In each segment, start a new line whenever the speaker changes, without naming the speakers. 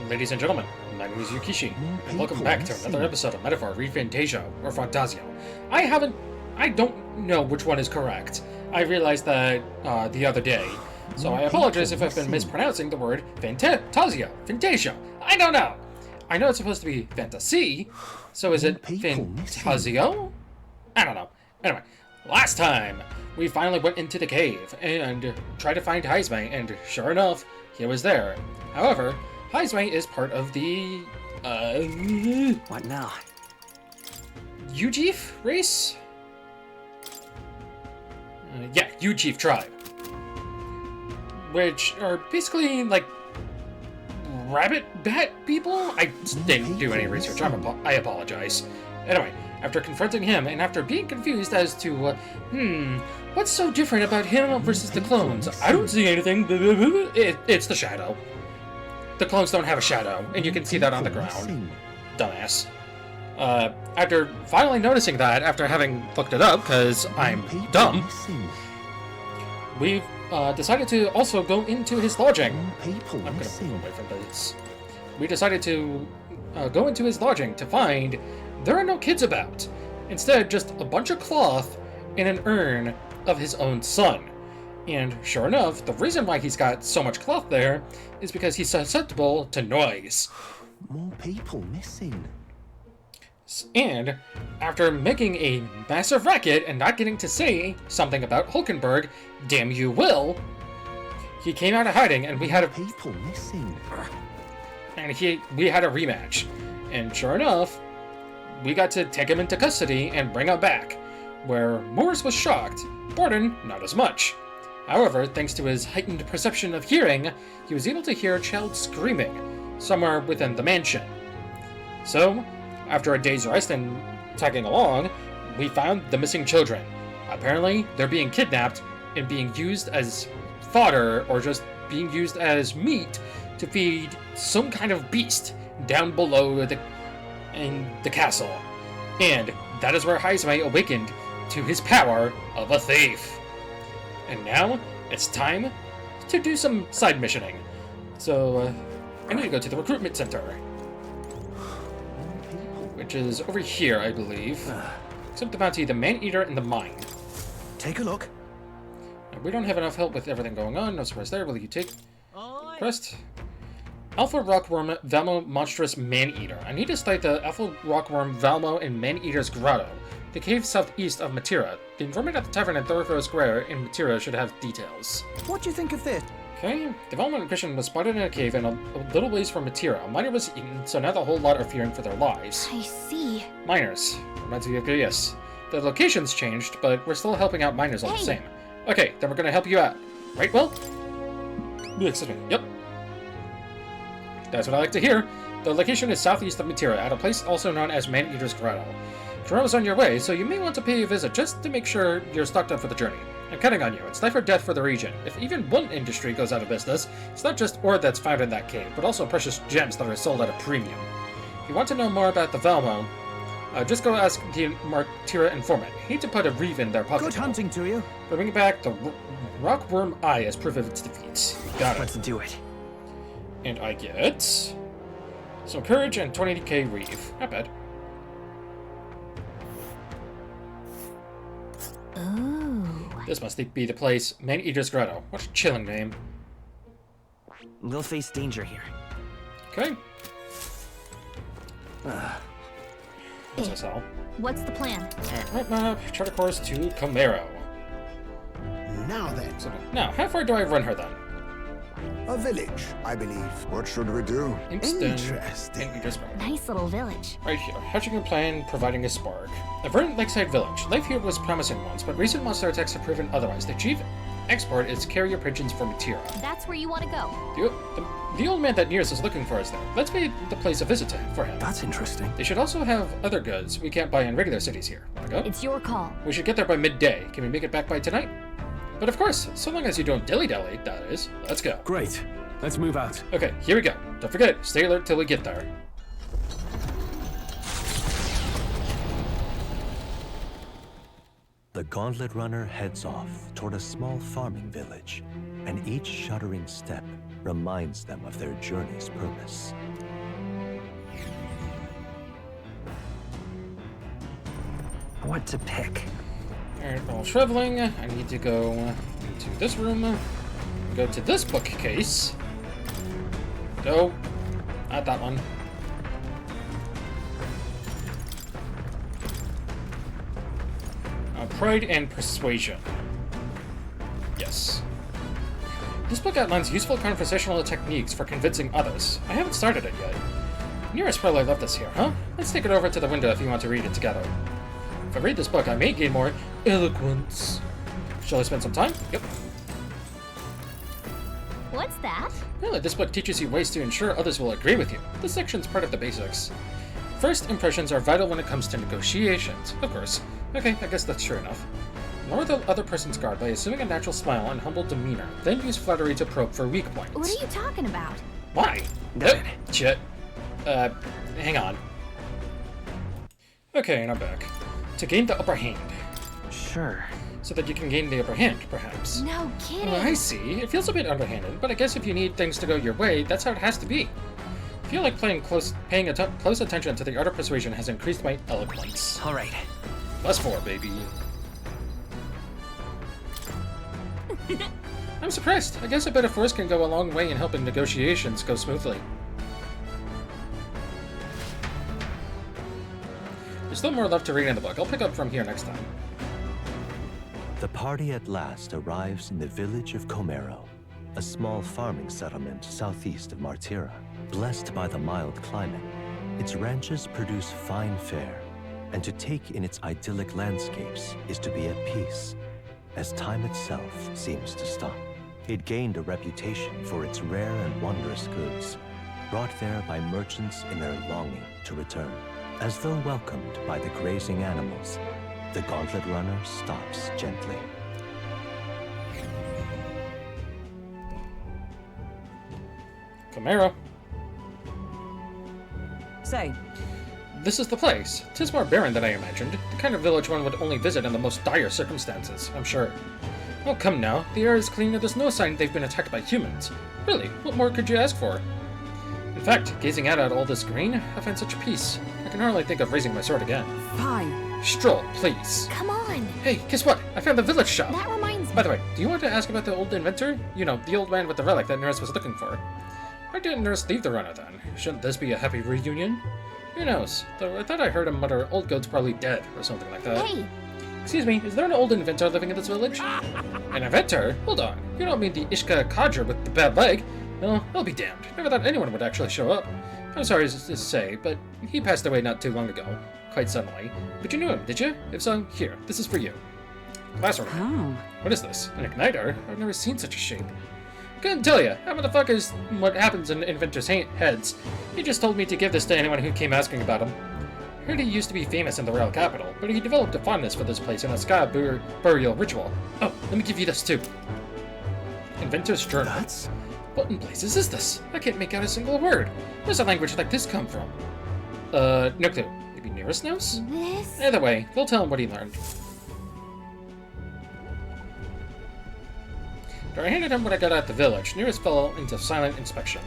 Ladies and gentlemen, my name is Yukishi, and welcome back to another episode of Metaphor Refantazio, or Refantazio. I don't know which one is correct. I realized that the other day, so I apologize if I've been mispronouncing the word Fantasio. I don't know. I know it's supposed to be fantasy, so is it Fantasio? I don't know. Anyway, last time, we finally went into the cave and tried to find Heizme, and sure enough, he was there. However, Heizme is part of the,
What now?
Ujif race? Yeah, Ujif tribe. Which are basically, like, rabbit bat people? I didn't do any research, I apologize. Anyway, after confronting him, and after being confused as to, what's so different about him versus the clones? I don't see anything. It's the shadow. The clones don't have a shadow, and you can see that on the ground. Dumbass. After finally noticing that, after having looked it up, because I'm dumb, we've decided to also go into his lodging. I'm gonna move away from this. We decided to go into his lodging to find there are no kids about. Instead, just a bunch of cloth in an urn of his own son. And sure enough, the reason why he's got so much cloth there is because he's susceptible to noise.
More people missing.
And after making a massive racket and not getting to say something about Hulkenberg, damn you Will, he came out of hiding and we had a
People missing.
And we had a rematch. And sure enough, we got to take him into custody and bring him back, where Morris was shocked, Borden not as much. However, thanks to his heightened perception of hearing, he was able to hear a child screaming somewhere within the mansion. So, after a day's rest and tagging along, we found the missing children. Apparently, they're being kidnapped and being used as fodder or just being used as meat to feed some kind of beast down below in the castle. And that is where Heizme awakened to his power of a thief. And now, it's time to do some side missioning. So, I need to go to the recruitment center. Which is over here, I believe. Except the bounty, the man-eater, and the mine.
Take a look.
We don't have enough help with everything going on. No surprise there. Will you take quest? Alpha Rockworm Valmo Monstrous Man-Eater. I need to state the Alpha Rockworm Valmo and Man-Eater's Grotto, the cave southeast of Matira. The informant at the tavern in Thoroughfare Square in Matira should have details.
What do you think of this?
Okay, development mission was spotted in a cave in a little ways from Matira. A miner was eaten, so now the whole lot are fearing for their lives.
I see.
Miners. Reminds me of yes. The location's changed, but we're still helping out miners all the same. Okay, then we're gonna help you out. Right, Will? Excuse me. Yep. That's what I like to hear. The location is southeast of Matira, at a place also known as Man-Eater's Grotto. Tomorrow's on your way, so you may want to pay a visit just to make sure you're stocked up for the journey. I'm counting on you. It's life or death for the region. If even one industry goes out of business, it's not just ore that's found in that cave, but also precious gems that are sold at a premium. If you want to know more about the Valmo, just go ask the Matira informant. I hate to put a reeve in their pocket.
Good hunting to you.
Bring back the Rockworm Eye as proof of its defeat. Got it.
Let's do it.
And I get some courage and 20k reeve. Not bad.
Ooh.
This must be the place. Man-Eater's Grotto. What a chilling name.
We'll face danger here.
Okay. What's this all?
What's the plan?
Route map, charter course to Camaro.
Now then,
So, now, how far do I run her then?
a village, I believe. What should we do?
Interesting.
Nice little village.
Right here, hatching a plan, providing a spark. A verdant lakeside village. Life here was promising once, but recent monster attacks have proven otherwise. The chief export is carrier pigeons for Matira.
That's where you want to go.
The old man that nears is looking for us there. Let's pay the place a visit for him.
That's interesting.
They should also have other goods we can't buy in regular cities here. Wanna go?
It's your call.
We should get there by midday. Can we make it back by tonight? But of course, so long as you don't dilly-dally, that is. Let's go.
Great. Let's move out.
Okay, here we go. Don't forget, stay alert till we get there.
The gauntlet runner heads off toward a small farming village, and each shuddering step
reminds them of their journey's purpose.
What to pick?
Alright, while traveling, I need to go to this room, go to this bookcase. Go. Not that one. Pride and Persuasion. Yes. This book outlines useful conversational techniques for convincing others. I haven't started it yet. Nearest probably left this here, huh? Let's take it over to the window if you want to read it together. If I read this book, I may gain more eloquence. Shall I spend some time? Yep.
What's that?
Really, this book teaches you ways to ensure others will agree with you. This section's part of the basics. First impressions are vital when it comes to negotiations. Of course. Okay, I guess that's true enough. Lower the other person's guard by assuming a natural smile and humble demeanor, then use flattery to probe for weak points.
What are you talking about?
Why? Shit. Hang on. Okay, and I'm back. To gain the upper hand.
Sure.
So that you can gain the upper hand, perhaps.
No kidding.
Oh, I see. It feels a bit underhanded, but I guess if you need things to go your way, that's how it has to be. I feel like paying close attention to the art of persuasion has increased my eloquence.
All right.
+4, baby. I'm surprised. I guess a bit of force can go a long way in helping negotiations go smoothly. There's still more left to read in the book. I'll pick up from here next time.
The party at last arrives in the village of Comero, a small farming settlement southeast of Martira. Blessed by the mild climate, its ranches produce fine fare, and to take in its idyllic landscapes is to be at peace, as time itself seems to stop. It gained a reputation for its rare and wondrous goods, brought there by merchants in their longing to return. As though welcomed by the grazing animals, the gauntlet runner stops gently.
Comero.
Say,
This is the place. 'Tis more barren than I imagined. The kind of village one would only visit in the most dire circumstances, I'm sure. Oh, come now. The air is clean and there's no sign they've been attacked by humans. Really, what more could you ask for? In fact, gazing out at all this green, I find such peace. I can hardly think of raising my sword again.
fine.
Stroll, please.
Come on.
Hey, guess what? I found the village shop.
That reminds me.
By the way, do you want to ask about the old inventor? You know, the old man with the relic that Nurse was looking for. Why didn't Nurse leave the runner then? Shouldn't this be a happy reunion? Who knows? Though I thought I heard him mutter, old goat's probably dead, or something like that.
Hey,
Excuse me, is there an old inventor living in this village? An inventor? Hold on. You don't mean the Ishka Kadra with the bad leg? No, I'll be damned. Never thought anyone would actually show up. I'm sorry to say, but he passed away not too long ago. Quite suddenly. But you knew him, did you? If so, here, this is for you. Classroom.
Oh.
What is this? An igniter? I've never seen such a shape. Couldn't tell ya. How the fuck is what happens in inventors' heads? He just told me to give this to anyone who came asking about him. Heard he used to be famous in the royal capital, but he developed a fondness for this place in a Ska burial ritual. Oh, let me give you this too. Inventor's Journal.
That's...
What in blazes is this? I can't make out a single word. Where's a language like this come from? No clue. Maybe Nearest knows?
this?
Either way, we'll tell him what he learned. After I handed him what I got at the village, Nearest fell into silent inspection.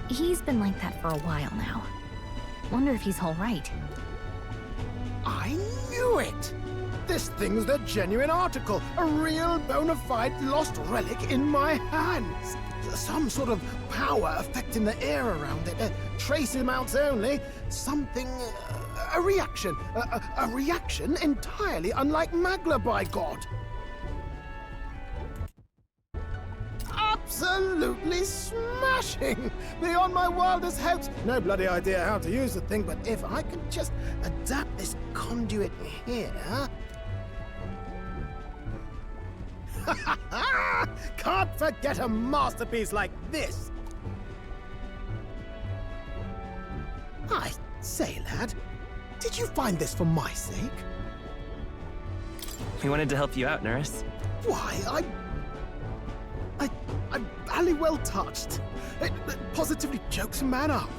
He's been like that for a while now. Wonder if he's all right.
I knew it! This thing's the genuine article, a real bona fide lost relic in my hands. Some sort of power affecting the air around it, trace amounts only, something, a reaction, a reaction entirely unlike Magla, by God. Absolutely smashing! Beyond my wildest hopes. No bloody idea how to use the thing, but if I could just adapt this conduit here... Can't forget a masterpiece like this! I say, lad, did you find this for my sake?
We wanted to help you out, Nurse.
Why, I'm barely well touched. It positively chokes a man up.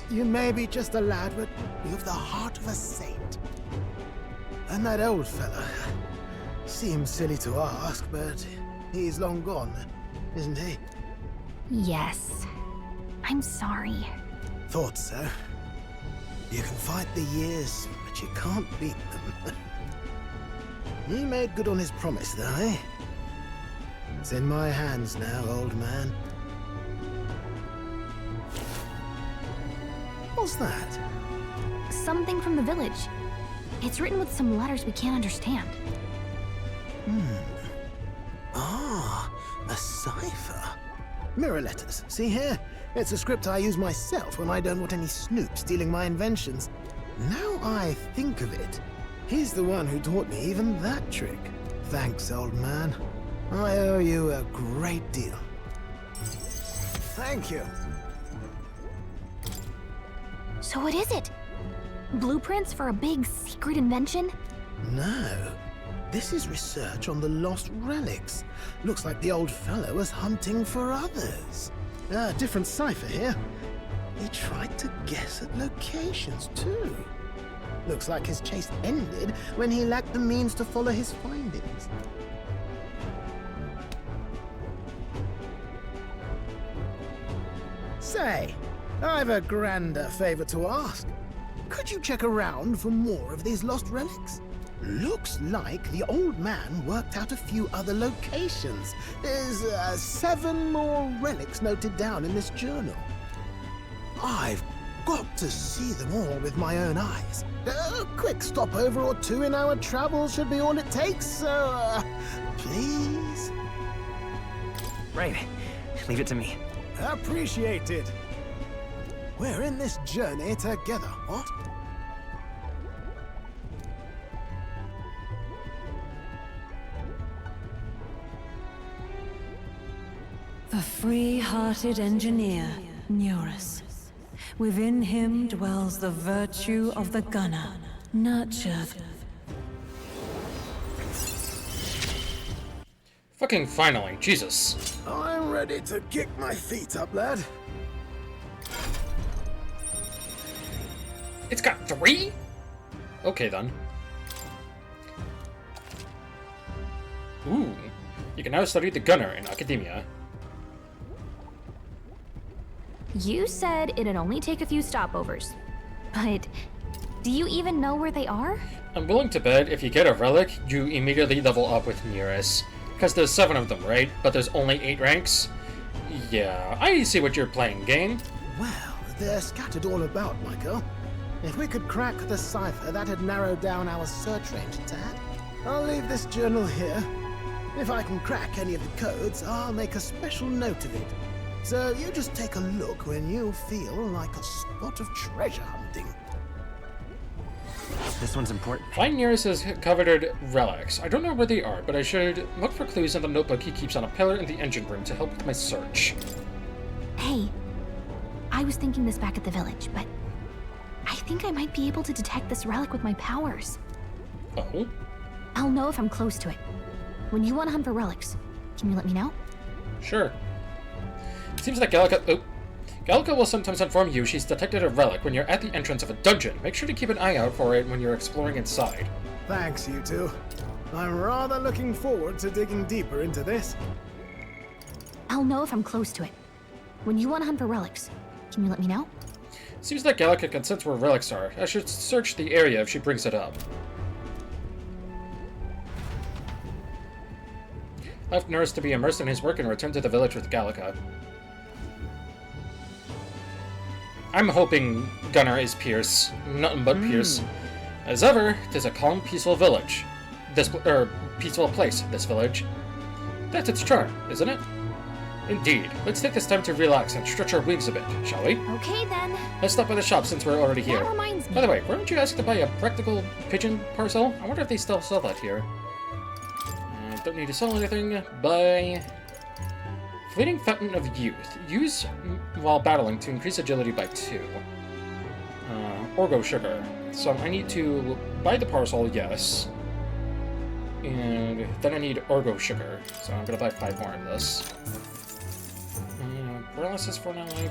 You may be just a lad, but you've the heart of a saint. And that old fella seems silly to ask, but he's long gone, isn't he?
Yes. I'm sorry.
Thought so. You can fight the years, but you can't beat them. He made good on his promise, though, eh? It's in my hands now, old man. What's that?
Something from the village. It's written with some letters we can't understand.
Ah, a cipher. Mirror letters, see here? It's a script I use myself when I don't want any snoop stealing my inventions. Now I think of it, he's the one who taught me even that trick. Thanks, old man. I owe you a great deal. Thank you.
So what is it? Blueprints for a big secret invention?
No. This is research on the lost relics. Looks like the old fellow was hunting for others. Different cipher here. He tried to guess at locations, too. Looks like his chase ended when he lacked the means to follow his findings. Say, I've a grander favor to ask. Could you check around for more of these lost relics? Looks like the old man worked out a few other locations. There's 7 more relics noted down in this journal. I've got to see them all with my own eyes. A quick stopover or 2 in our travels should be all it takes, so, please?
Right. Leave it to me.
Appreciated. We're in this journey together, what?
The free-hearted engineer, Neurus. Within him dwells the virtue of the gunner, nurtured.
Fucking finally, Jesus.
I'm ready to kick my feet up, lad.
It's got 3? Okay then. Ooh. You can now study the gunner in academia.
You said it'd only take a few stopovers. But do you even know where they are?
I'm willing to bet if you get a relic, you immediately level up with Nearest. Because there's 7 of them, right? But there's only 8 ranks? Yeah, I see what you're playing, game.
Well, they're scattered all about, my girl. If we could crack the cipher, that'd narrow down our search range a tad. I'll leave this journal here. If I can crack any of the codes, I'll make a special note of it. So you just take a look when you feel like a spot of treasure hunting.
This one's important.
Find Nearest's coveted relics. I don't know where they are, but I should look for clues in the notebook he keeps on a pillar in the engine room to help with my search.
Hey, I was thinking this back at the village, but I think I might be able to detect this relic with my powers.
Oh?
I'll know if I'm close to it. When you want to hunt for relics, can you let me know?
Sure. Seems like Gallica will sometimes inform you she's detected a relic when you're at the entrance of a dungeon. Make sure to keep an eye out for it when you're exploring inside.
Thanks, you two. I'm rather looking forward to digging deeper into this.
I'll know if I'm close to it. When you want to hunt for relics, can you let me know?
Seems like Gallica can sense where relics are. I should search the area if she brings it up. Left Nurse to be immersed in his work and return to the village with Gallica. I'm hoping Gunnar is Pierce. Nothing but Pierce. As ever, 'tis a calm, peaceful village. Peaceful place, this village. That's its charm, isn't it? Indeed. Let's take this time to relax and stretch our wings a bit, shall we?
Okay then.
Let's stop by the shop since we're already here.
That reminds me.
By the way, weren't you asked to buy a practical pigeon parcel? I wonder if they still sell that here. Don't need to sell anything. Buy. Fleeting Fountain of Youth. Use while battling to increase agility by 2. Orgo Sugar. So I need to buy the parcel, yes. And then I need Orgo Sugar. So I'm gonna buy 5 more of this. Paralysis for now, I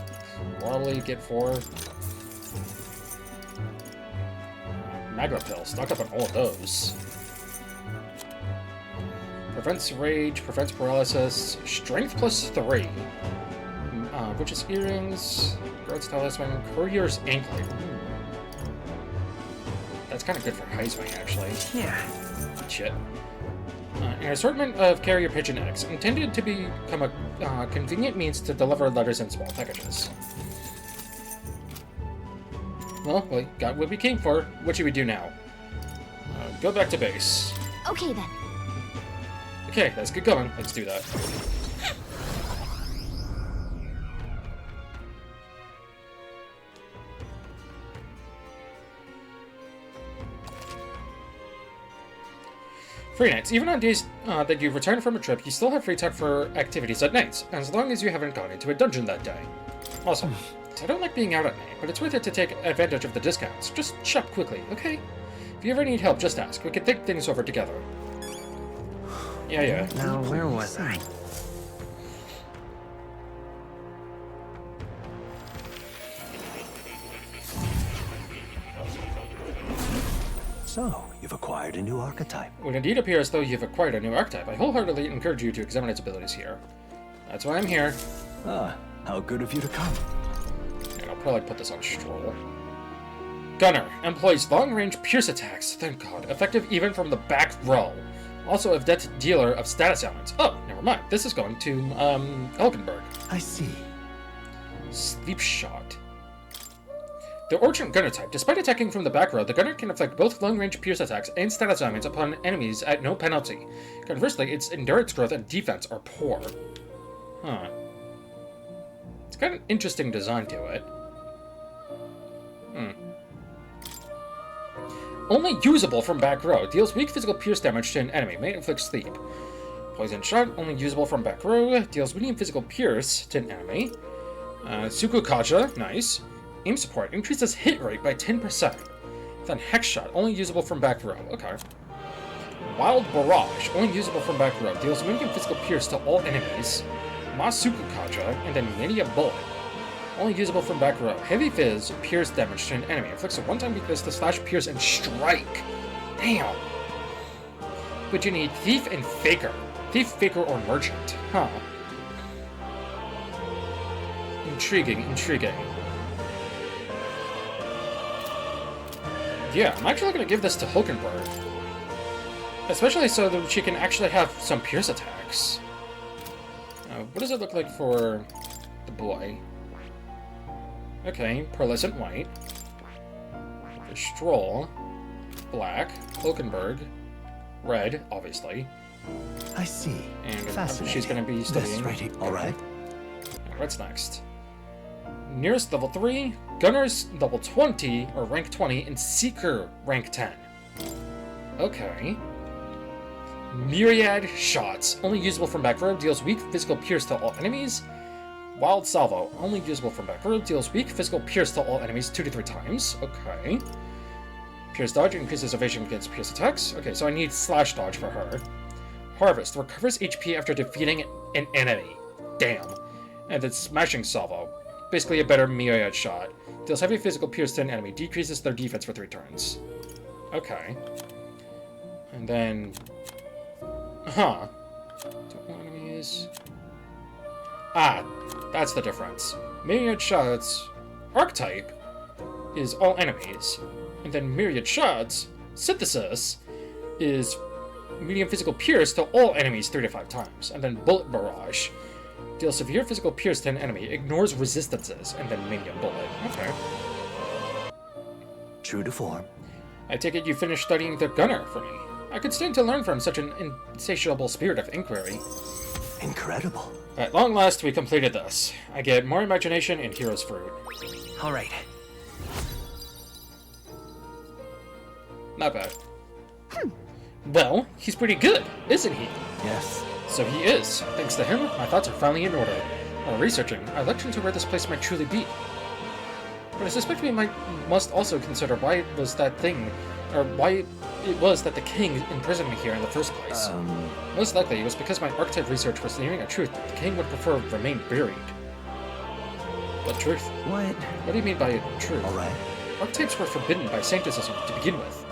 probably get 4. Magma Pill. Stock up on all of those. Prevents rage, prevents paralysis, strength plus 3. Witch's earrings, guard's talisman, courier's anklet. That's kind of good for high swing, actually.
Yeah.
Shit. An assortment of carrier pigeon eggs, intended to become a convenient means to deliver letters in small packages. Well, we got what we came for. What should we do now? Go back to base.
Okay then.
Okay, let's get going. Let's do that. Free nights. Even on days that you've returned from a trip, you still have free time for activities at nights, as long as you haven't gone into a dungeon that day. Also, I don't like being out at night, but it's worth it to take advantage of the discounts. Just shop quickly, okay? If you ever need help, just ask. We can think things over together. Yeah.
Now, where was I?
So, you've acquired a new archetype.
It would indeed appear as though you've acquired a new archetype. I wholeheartedly encourage you to examine its abilities here. That's why I'm here.
Ah, how good of you to come.
And I'll probably put this on Stroll. Gunner. Employs long-range pierce attacks. Thank God. Effective even from the back row. Also adept dealer of status ailments. Oh, never mind. This is going to, Elkenberg.
I see.
Sleep Shot. The Orchant Gunner type. Despite attacking from the back row, the Gunner can inflict both long-range pierce attacks and status ailments upon enemies at no penalty. Conversely, its endurance growth and defense are poor. Huh. It's got an interesting design to it. Only usable from back row. Deals weak physical pierce damage to an enemy. May inflict sleep. Poison Shot. Only usable from back row. Deals medium physical pierce to an enemy. Sukukaja. Nice. Aim support. Increases hit rate by 10%. Then Hex Shot. Only usable from back row. Okay. Wild Barrage. Only usable from back row. Deals medium physical pierce to all enemies. Masukukaja. And then Mania Bullet. Only usable from back row. Heavy Fizz, pierce damage to an enemy. Inflicts a one-time weakness to slash, pierce, and strike. Damn. But you need Thief and Faker. Thief, Faker, or Merchant. Huh. Intriguing. Yeah, I'm actually going to give this to Hulkenberg. Especially so that she can actually have some pierce attacks. What does it look like for the boy? Okay, Pearlescent White. For Stroll. Black. Hulkenberg. Red, obviously.
I see.
And she's going to be studying.
That's right. All right.
What's next? Nearest level 3. Gunner's level 20, or rank 20, and Seeker rank 10. Okay. Myriad Shots. Only usable from back row. Deals weak physical pierce to all enemies. Wild Salvo, only usable from back row, deals weak physical pierce to all enemies 2 to 3 times. Okay. Pierce Dodge increases evasion against pierce attacks. Okay, so I need Slash Dodge for her. Harvest recovers HP after defeating an enemy. Damn. And then Smashing Salvo, basically a better Myriad Shot. Deals heavy physical pierce to an enemy, decreases their defense for 3 turns. Okay. And then... Huh. 2 enemies... Ah, that's the difference. Myriad Shots archetype is all enemies, and then Myriad Shots synthesis is medium physical pierce to all enemies 3 to 5 times, and then Bullet Barrage deals severe physical pierce to an enemy, ignores resistances, and then medium bullet. Okay.
True to form.
I take it you finished studying the Gunner for me. I could stand to learn from such an insatiable spirit of inquiry.
Incredible.
At long last, we completed this. I get more imagination and hero's fruit.
All right.
Not bad. Well, he's pretty good, isn't he?
Yes.
So he is. Thanks to him, my thoughts are finally in order. While researching, I looked into where this place might truly be. But I suspect we must also consider why it was that the king imprisoned me here in the first place. Most likely, it was because my archetype research was nearing a truth the king would prefer remain buried. What truth?
What?
What do you mean by truth?
All right.
Archetypes were forbidden by Sancticism to begin with.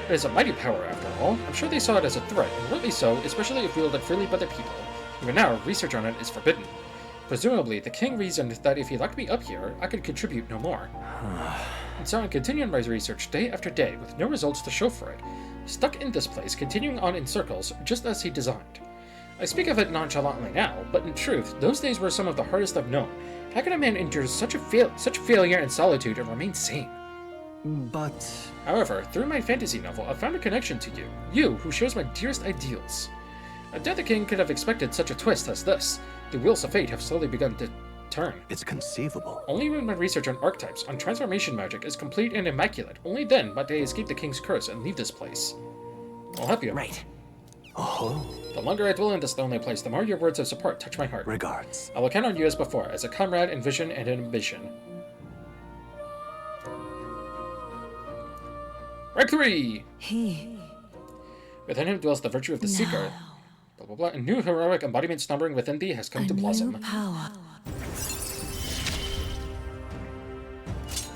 It is a mighty power, after all. I'm sure they saw it as a threat, and rightly so, especially if wielded freely by the people. Even now, research on it is forbidden. Presumably, the king reasoned that if he locked me up here, I could contribute no more. And so I continued my research day after day with no results to show for it, stuck in this place, continuing on in circles, just as he designed. I speak of it nonchalantly now, but in truth, those days were some of the hardest I've known. How can a man endure such failure and solitude and remain sane?
But...
However, through my fantasy novel, I found a connection to you. You, who shares my dearest ideals. I doubt the king could have expected such a twist as this. The wheels of fate have slowly begun to turn.
It's conceivable.
Only when my research on archetypes, on transformation magic, is complete and immaculate, only then might I escape the king's curse and leave this place. I'll help you.
Right.
Oh,
The longer I dwell in this lonely place, the more your words of support touch my heart.
regards.
I will count on you as before, as a comrade in vision and in ambition. Rank 3!
He...
Within him dwells the virtue of the Seeker. Blah, blah, blah. A new heroic embodiment slumbering within thee has come
A
to blossom.
new power.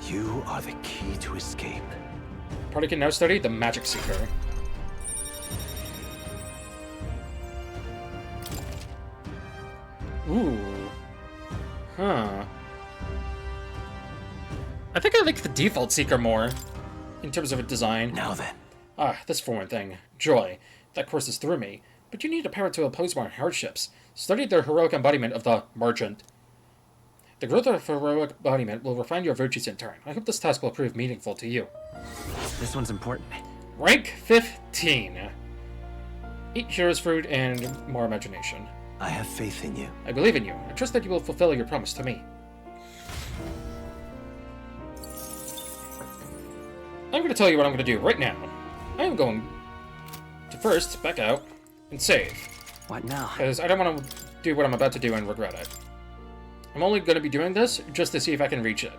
You are the key to escape.
Party can now study the Magic Seeker. Ooh. Huh. I think I like the default Seeker more, in terms of a design.
Now then,
Ah, this for one thing. Joy. That courses through me. But you need a power to oppose more hardships. Study the heroic embodiment of the Merchant. The growth of heroic embodiment will refine your virtues in turn. I hope this task will prove meaningful to you.
This one's important.
Rank 15. Eat hero's fruit and more imagination.
I have faith in you.
I believe in you. I trust that you will fulfill your promise to me. I'm going to tell you what I'm going to do right now. I am going to first back out and save,
What now?
because I don't want to do what I'm about to do and regret it. I'm only going to be doing this just to see if I can reach it.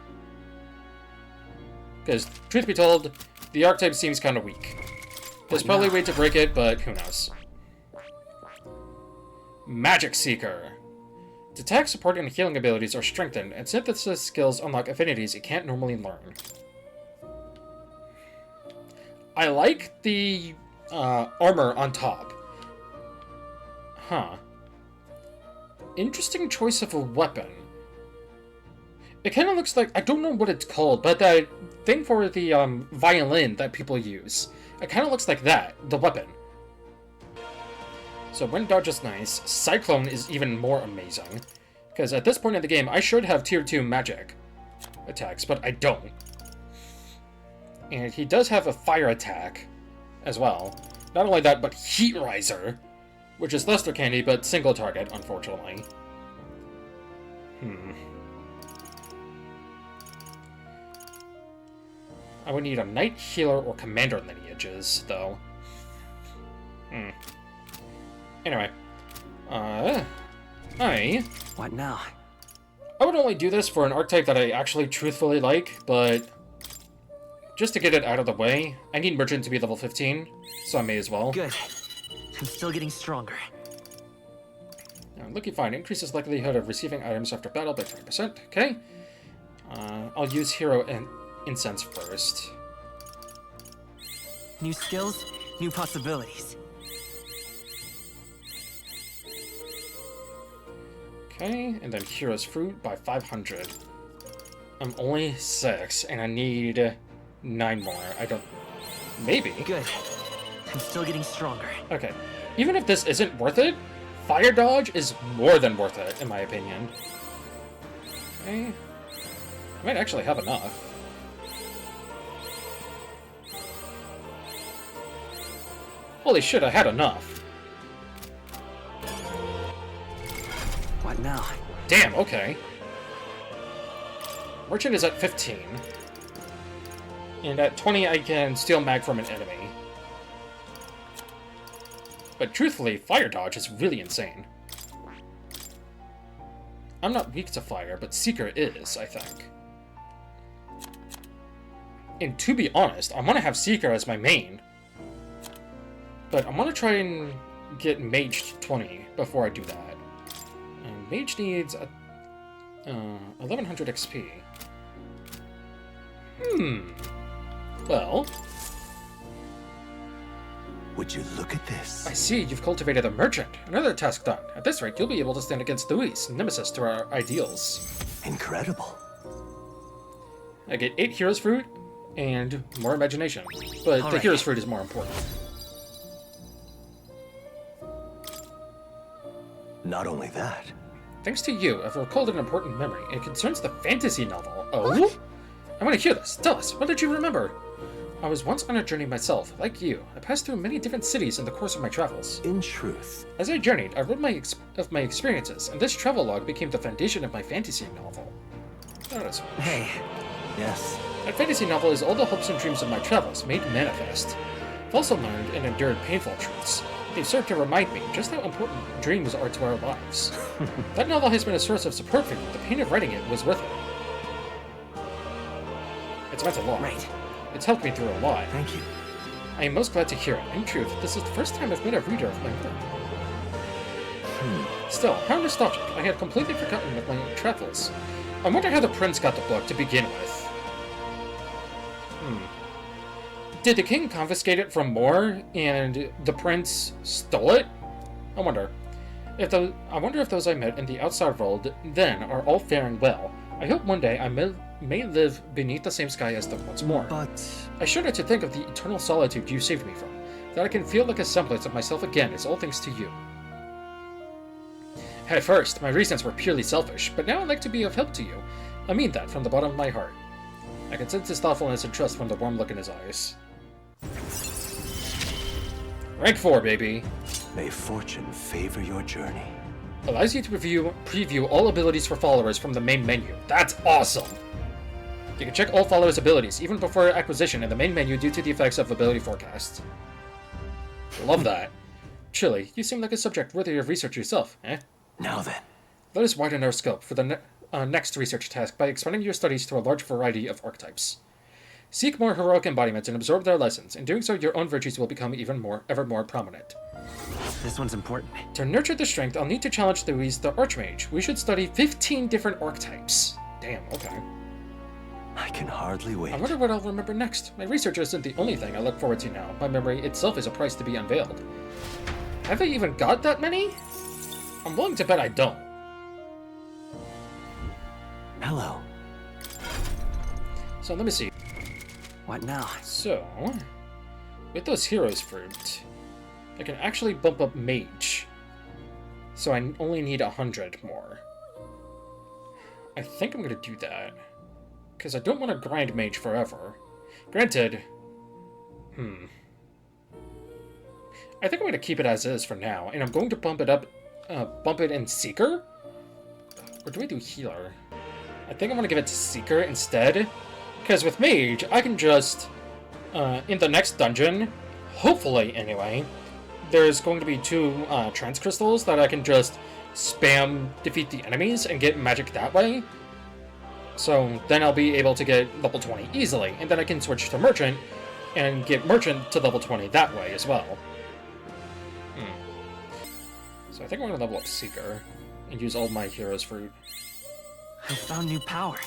Because, truth be told, the archetype seems kind of weak. There's probably a way to break it, but who knows. Magic Seeker. Its attack, support, and healing abilities are strengthened, and synthesis skills unlock affinities it can't normally learn. I like the armor on top. Huh. Interesting choice of a weapon. It kind of looks like, I don't know what it's called, but that thing for the violin that people use. It kind of looks like that, the weapon. So wind dodge is nice. Cyclone is even more amazing. Because at this point in the game, I should have tier 2 magic attacks, but I don't. And he does have a fire attack as well. Not only that, but Heat Riser, which is Lester Candy, but single target, unfortunately. I would need a Knight Healer or Commander lineages, though. Anyway.
What now?
I would only do this for an archetype that I actually truthfully like, but just to get it out of the way, I need Merchant to be level 15, so I may as well.
Good. I'm still getting stronger.
Looking fine. Increases likelihood of receiving items after battle by 20%. Okay. I'll use Hero and Incense first.
New skills, new possibilities.
Okay, and then Hero's Fruit by 500. I'm only 6, and I need 9 more. I don't... Maybe.
Good. I'm still getting stronger.
Okay. Even if this isn't worth it, Fire Dodge is more than worth it, in my opinion. Okay. I might actually have enough. Holy shit, I had enough.
What now?
Damn, okay. Merchant is at 15. And at 20, I can steal mag from an enemy. But truthfully, Fire Dodge is really insane. I'm not weak to fire, but Seeker is, I think. And to be honest, I want to have Seeker as my main. But I want to try and get Mage 20 before I do that. And Mage needs 1100 XP. Well...
Would you look at this?
I see you've cultivated a merchant. Another task done. At this rate, you'll be able to stand against Louis, nemesis to our ideals.
Incredible.
I get 8 Heroes Fruit and more imagination. But the
Alright.
Heroes Fruit is more important.
Not only that,
Thanks to you, I've recalled an important memory. It concerns the fantasy novel. Oh? I want to hear this. Tell us, what did you remember? I was once on a journey myself. Like you, I passed through many different cities in the course of my travels.
in truth,
As I journeyed, I wrote of my experiences, and this travel log became the foundation of my fantasy novel. That is
Hey,
yes,
That fantasy novel is all the hopes and dreams of my travels made manifest. I've also learned and endured painful truths. They serve to remind me just how important dreams are to our lives. That novel has been a source of support for me. The pain of writing it was worth it. It's meant a lot.
right.
It's helped me through a lot.
Thank you.
I am most glad to hear it. In truth, this is the first time I've been a reader of my work. Still, how nostalgic. I had completely forgotten of my travels. I wonder how the prince got the book to begin with. Did the king confiscate it from Moore, and the prince stole it? I wonder. I wonder if those I met in the outside world then are all faring well. I hope one day I may live beneath the same sky as them once more.
but
I shudder to think of the eternal solitude you saved me from. That I can feel like a semblance of myself again is all thanks to you. At first, my reasons were purely selfish, but now I'd like to be of help to you. I mean that from the bottom of my heart. I can sense his thoughtfulness and trust from the warm look in his eyes. Rank 4, baby.
may fortune favor your journey.
Allows you to preview all abilities for followers from the main menu. That's awesome! You can check all followers' abilities, even before acquisition, in the main menu due to the effects of ability forecast. Love that. Chili, you seem like a subject worthy of research yourself, eh?
Now then,
Let us widen our scope for the next research task by expanding your studies to a large variety of archetypes. Seek more heroic embodiments and absorb their lessons. In doing so, your own virtues will become ever more prominent.
This one's important.
To nurture the strength, I'll need to challenge Louise the Archmage. We should study 15 different archetypes. Damn, okay.
I can hardly wait.
I wonder what I'll remember next. My research isn't the only thing I look forward to now. My memory itself is a price to be unveiled. Have I even got that many? I'm willing to bet I don't.
Hello.
So let me see.
What now?
So, with those Heroes Fruit, I can actually bump up Mage. So I only need 100 more. I think I'm going to do that. Because I don't want to grind Mage forever. Granted, I think I'm going to keep it as is for now, and I'm going to bump it up, bump it in Seeker? Or do I do Healer? I think I'm going to give it to Seeker instead. Because with Mage, I can just, in the next dungeon, hopefully anyway, there's going to be 2 Trance Crystals that I can just spam defeat the enemies and get magic that way. So then I'll be able to get level 20 easily, and then I can switch to Merchant and get Merchant to level 20 that way as well. So I think I'm going to level up Seeker and use all my Heroes Fruit.
I found new power.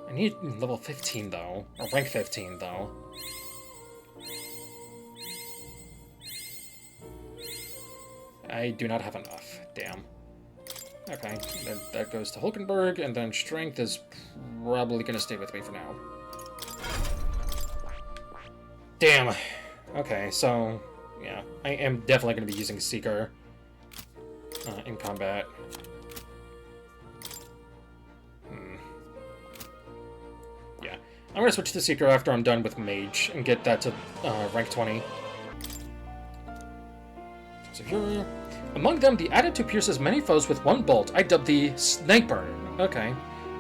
I need level 15 though, or rank 15 though. I do not have enough, damn. Okay, then that goes to Hulkenberg, and then Strength is probably gonna stay with me for now. Damn. Okay, so, yeah, I am definitely gonna be using Seeker in combat. Yeah, I'm gonna switch to Seeker after I'm done with Mage and get that to rank 20. So here, among them, the added to pierce as many foes with one bolt, I dubbed the Sniper. Okay.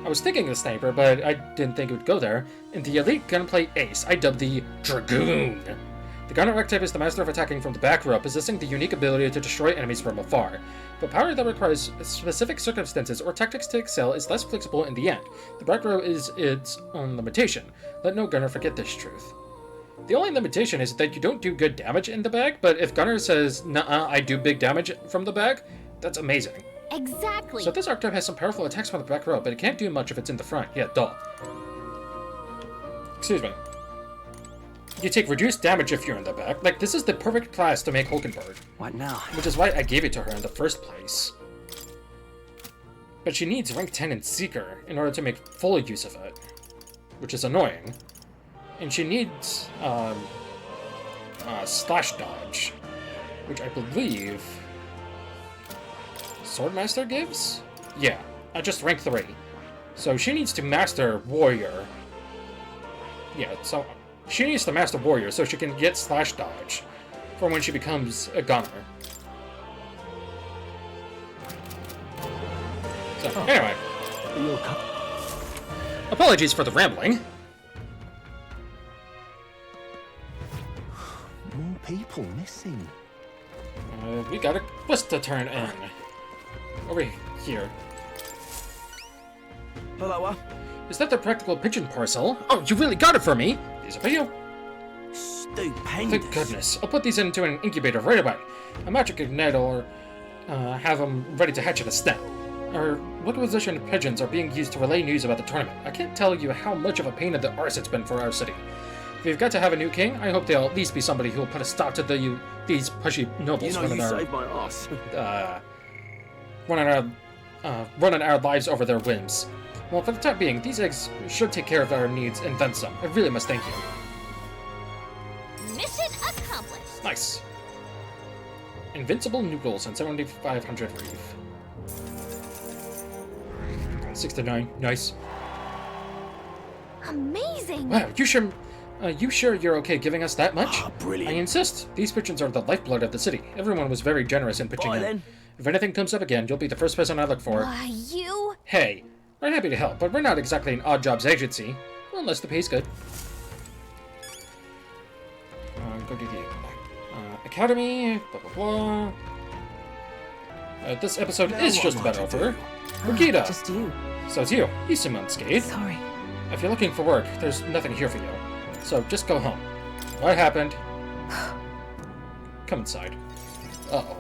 I was thinking the Sniper, but I didn't think it would go there. In the elite gunplay ace, I dubbed the Dragoon. The gunner archetype is the master of attacking from the back row, possessing the unique ability to destroy enemies from afar. But power that requires specific circumstances or tactics to excel is less flexible in the end. The back row is its own limitation. Let no gunner forget this truth. The only limitation is that you don't do good damage in the bag, but if gunner says, "Nuh-uh, I do big damage from the bag," that's amazing.
Exactly.
So this archetype has some powerful attacks from the back row, but it can't do much if it's in the front. Yeah, duh. Excuse me. You take reduced damage if you're in the back. Like, this is the perfect class to make Hulkenberg.
What now?
Which is why I gave it to her in the first place. But she needs rank 10 in Seeker in order to make full use of it. Which is annoying. And she needs, Slash Dodge. Which I believe... Swordmaster gives? Yeah, just rank 3. So she needs to master Warrior. Yeah, so she needs to master Warrior so she can get Slash Dodge for when she becomes a gunner. So, anyway. Apologies for the rambling.
More people missing.
We got a quest to turn in. Over here.
Hello.
Is that the practical pigeon parcel? Oh, you really got it for me! These are for you.
Stupendous.
Thank goodness. I'll put these into an incubator right away. A magic igniter or have them ready to hatch at a step. Or what position pigeons are being used to relay news about the tournament? I can't tell you how much of a pain in the arse it's been for our city. If we've got to have a new king, I hope they'll at least be somebody who will put a stop to these pushy nobles
You saved my ass.
running our lives over their whims. Well, for the time being, these eggs should take care of our needs and then some. I really must thank you.
Mission accomplished.
Nice. Invincible noodles and 7,500 reef. 69. Nice.
Amazing.
Wow, you sure you're okay giving us that much?
Oh, brilliant.
I insist. These pigeons are the lifeblood of the city. Everyone was very generous in pitching
Bye,
in.
then.
If anything comes up again, you'll be the first person I look for.
Why, you?
Hey, we're happy to help, but we're not exactly an odd jobs agency. Well, unless the pay's good. Go to the academy, blah blah blah. This episode is just about over. Brigida!
Just you.
So it's you. He's unscathed.
Sorry.
If you're looking for work, there's nothing here for you. So just go home. What happened? Come inside. Uh-oh.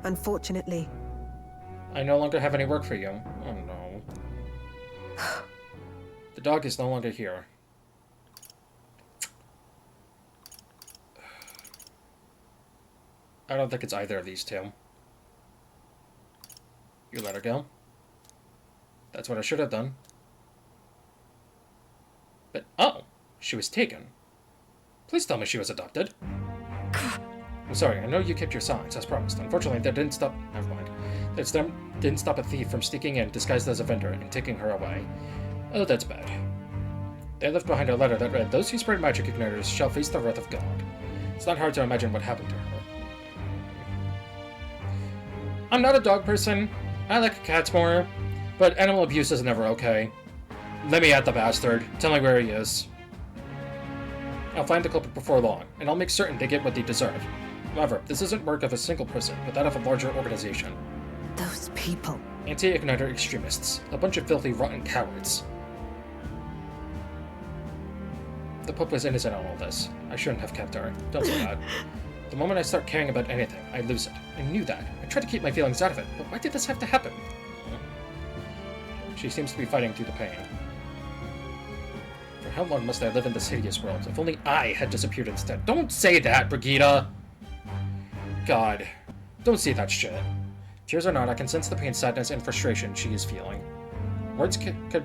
Unfortunately,
I no longer have any work for you. Oh no. The dog is no longer here. I don't think it's either of these two. You let her go? That's what I should have done. But, oh, she was taken. Please tell me she was adopted. I'm sorry, I know you kept your silence, as promised. Unfortunately, that didn't stop... Never mind. That didn't stop a thief from sneaking in, disguised as a vendor, and taking her away. Oh, that's bad. They left behind a letter that read, "Those who spread magic igniters shall face the wrath of God." It's not hard to imagine what happened to her. I'm not a dog person. I like cats more, but animal abuse is never okay. Let me at the bastard. Tell me where he is. I'll find the culprit before long, and I'll make certain they get what they deserve. However, this isn't work of a single person, but that of a larger organization.
those people.
Anti-Igniter extremists. A bunch of filthy, rotten cowards. The Pope was innocent in all this. I shouldn't have kept her. Don't say that. The moment I start caring about anything, I lose it. I knew that. I tried to keep my feelings out of it, but why did this have to happen? She seems to be fighting through the pain. For how long must I live in this hideous world? If only I had disappeared instead. Don't say that, Brigida! God. Don't say that shit. Tears or not, I can sense the pain, sadness, and frustration she is feeling. Words would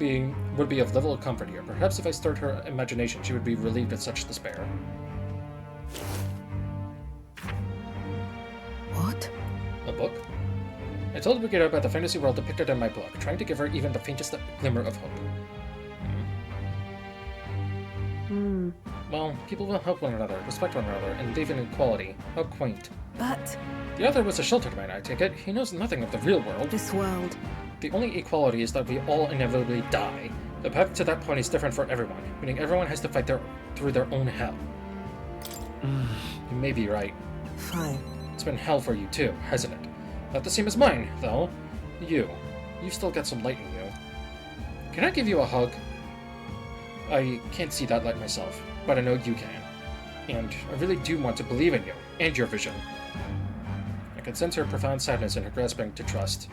be of little comfort here. Perhaps if I stirred her imagination, she would be relieved of such despair.
What?
A book? I told Brigida about the fantasy world depicted in my book, trying to give her even the faintest glimmer of hope. Well, people will help one another, respect one another, and live in equality. How quaint.
But
The author was a sheltered man, I take it. He knows nothing of the real world.
this world,
The only equality is that we all inevitably die. The path to that point is different for everyone, meaning everyone has to fight through their own hell. You may be right.
fine.
It's been hell for you too, hasn't it? Not the same as mine, though. You've still got some light in you. Can I give you a hug? I can't see that light myself, but I know you can. And I really do want to believe in you, and your vision. I can sense her profound sadness in her grasping to trust.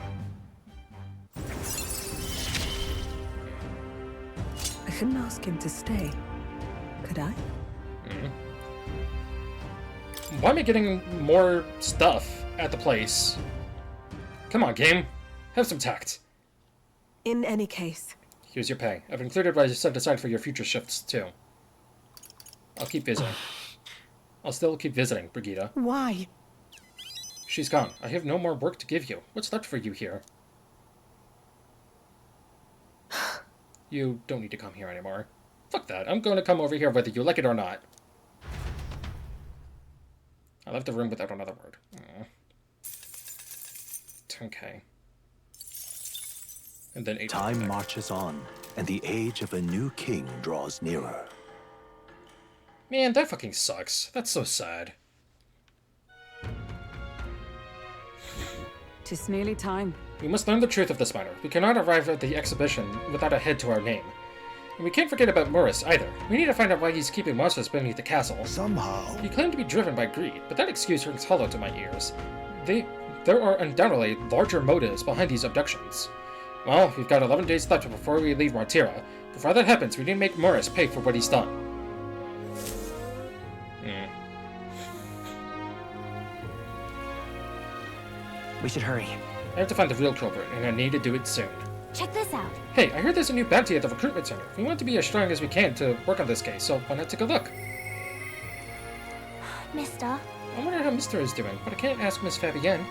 couldn't ask him to stay, could I?
Why am I getting more stuff at the place? Come on, game. Have some tact.
In any case,
Here's your pay. I've included what I set aside for your future shifts, too. I'll keep visiting. I'll still keep visiting, Brigitte.
why?
She's gone. I have no more work to give you. What's left for you here? You don't need to come here anymore. Fuck that. I'm going to come over here whether you like it or not. I left the room without another word. Aw. Okay. And then
Time marches on, and the age of a new king draws nearer.
Man, that fucking sucks. That's so sad.
'Tis nearly time.
We must learn the truth of this matter. We cannot arrive at the exhibition without a head to our name. And we can't forget about Morris, either. We need to find out why he's keeping monsters beneath the castle.
Somehow.
He claimed to be driven by greed, but that excuse rings hollow to my ears. There are undoubtedly larger motives behind these abductions. Well, we've got 11 days left before we leave Martira. Before that happens, we need to make Morris pay for what he's done.
We should hurry.
I have to find the real culprit, and I need to do it soon.
Check this out.
Hey, I heard there's a new bounty at the recruitment center. We want to be as strong as we can to work on this case, so why not take a look?
Mister.
I wonder how Mister is doing, but I can't ask Miss Fabienne.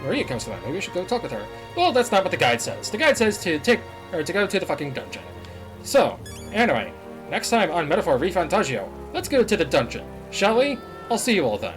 Maria comes to mind. Maybe we should go talk with her. Well, that's not what the guide says. The guide says to go to the fucking dungeon. So, anyway, next time on Metaphor Refantazio, let's go to the dungeon, shall we? I'll see you all then.